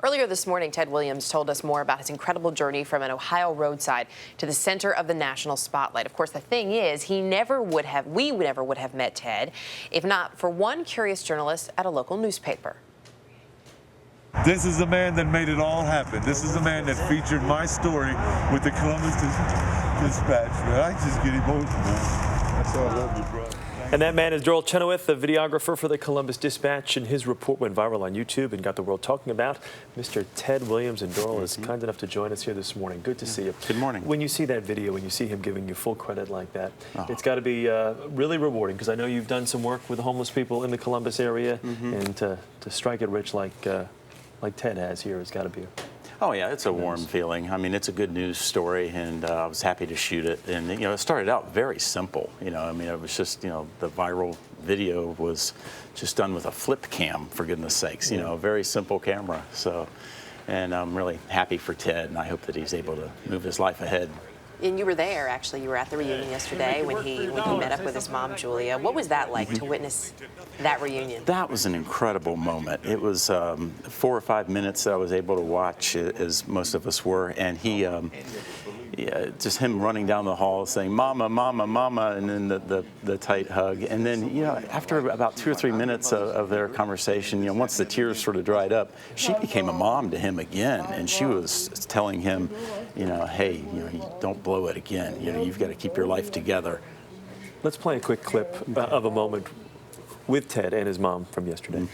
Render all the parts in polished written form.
Earlier this morning, Ted Williams told us more about his incredible journey from an Ohio roadside to the center of the national spotlight. Of course, the thing is, we never would have met Ted if not for one curious journalist at a local newspaper. This is the man that made it all happen. This is the man that featured my story with the Columbus Dispatch. Man, I just get emotional. That's all I love you, bro. And that man is Doral Chenoweth, the videographer for the Columbus Dispatch, and his report went viral on YouTube and got the world talking about. Mr. Ted Williams, and Doral is kind enough to join us here this morning. Good to see you. Good morning. When you see that video, when you see him giving you full credit like that, it's got to be really rewarding, because I know you've done some work with homeless people in the Columbus area, and to strike it rich like Ted has here has got to be Oh yeah, it's a warm feeling. I mean, it's a good news story, and I was happy to shoot it. And it started out very simple. I mean, it was just the viral video was just done with a flip cam, for goodness sakes. A very simple camera. So, and I'm really happy for Ted, and I hope that he's able to move his life ahead. And you were there, actually. You were at the reunion yesterday when he met up with his mom, Julia. What was that like to witness that reunion? That was an incredible moment. It was 4 or 5 minutes that I was able to watch, as most of us were, and he, just him running down the hall saying, "Mama, Mama, Mama," and then the tight hug. And then, after about 2 or 3 minutes of their conversation, once the tears sort of dried up, she became a mom to him again, and she was telling him, hey, don't blow it again. You've got to keep your life together. Let's play a quick clip of a moment with Ted and his mom from yesterday.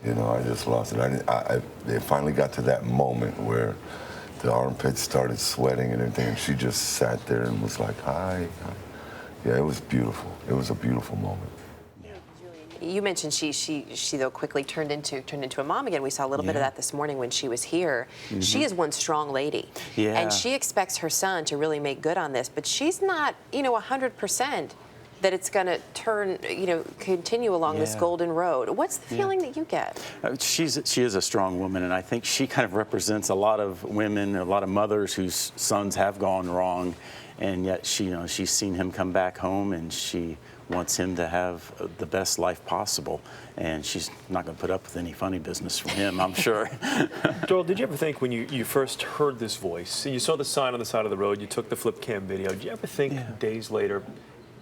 I just lost it. It finally got to that moment where the armpits started sweating and everything, and she just sat there and was like, "Hi." Yeah, it was beautiful. It was a beautiful moment. You mentioned she though quickly turned into a mom again. We saw a little bit of that this morning when she was here. She is one strong lady, and she expects her son to really make good on this. But she's not, 100% that it's going to turn, continue along this golden road. What's the feeling that you get? She is a strong woman, and I think she kind of represents a lot of women, a lot of mothers whose sons have gone wrong, and yet she's seen him come back home, and she wants him to have the best life possible, and she's not going to put up with any funny business from him, I'm sure. Doral, did you ever think when you first heard this voice, you saw the sign on the side of the road, you took the flip cam video, did you ever think days later,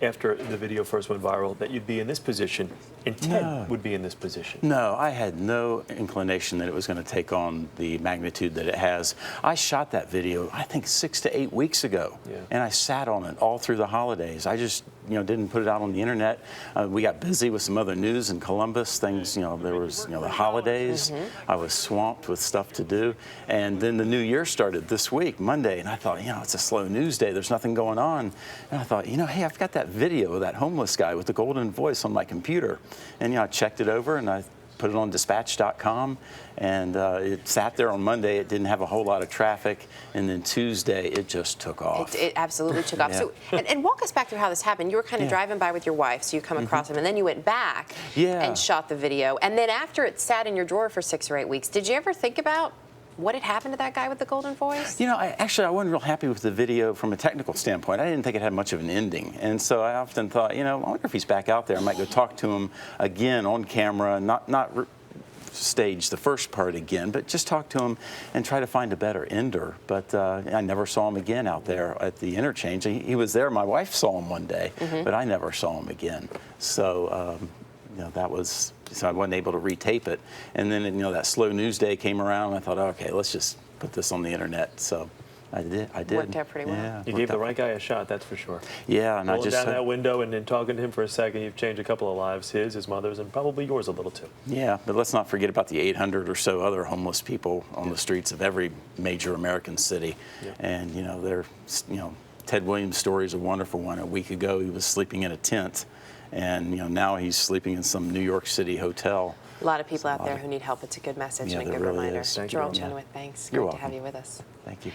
after the video first went viral, that you'd be in this position and Ted would be in this position? No, I had no inclination that it was going to take on the magnitude that it has. I shot that video, I think, 6 to 8 weeks ago, and I sat on it all through the holidays. I just didn't put it out on the internet. We got busy with some other news in Columbus, things, there was, the holidays. I was swamped with stuff to do. And then the new year started this week, Monday, and I thought, it's a slow news day. There's nothing going on. And I thought, hey, I've got that video of that homeless guy with the golden voice on my computer. And, I checked it over, and I put it on dispatch.com, and it sat there on Monday. It didn't have a whole lot of traffic, and then Tuesday it just took off. It absolutely took off. So, and walk us back through how this happened. You were kind of driving by with your wife, so you come across him, and then you went back and shot the video. And then after it sat in your drawer for 6 or 8 weeks, did you ever think about what had happened to that guy with the golden voice? I wasn't real happy with the video from a technical standpoint. I didn't think it had much of an ending. And so I often thought, I wonder if he's back out there. I might go talk to him again on camera, not stage the first part again, but just talk to him and try to find a better ender. But I never saw him again out there at the interchange. He was there. My wife saw him one day, but I never saw him again. So, so I wasn't able to retape it. And then, that slow news day came around, and I thought, okay, let's just put this on the internet. So I did. Worked out pretty well. Yeah, you gave the right guy a shot, that's for sure. Yeah, and Rolling down that window and then talking to him for a second, you've changed a couple of lives, his mother's, and probably yours a little too. Yeah, but let's not forget about the 800 or so other homeless people on the streets of every major American city. And, Ted Williams' story is a wonderful one. A week ago, he was sleeping in a tent, and now he's sleeping in some New York City hotel. A lot of people out there who need help. It's a good message and a good reminder. Doral Chenoweth, thanks. You're Great welcome. to have you with us. Thank you.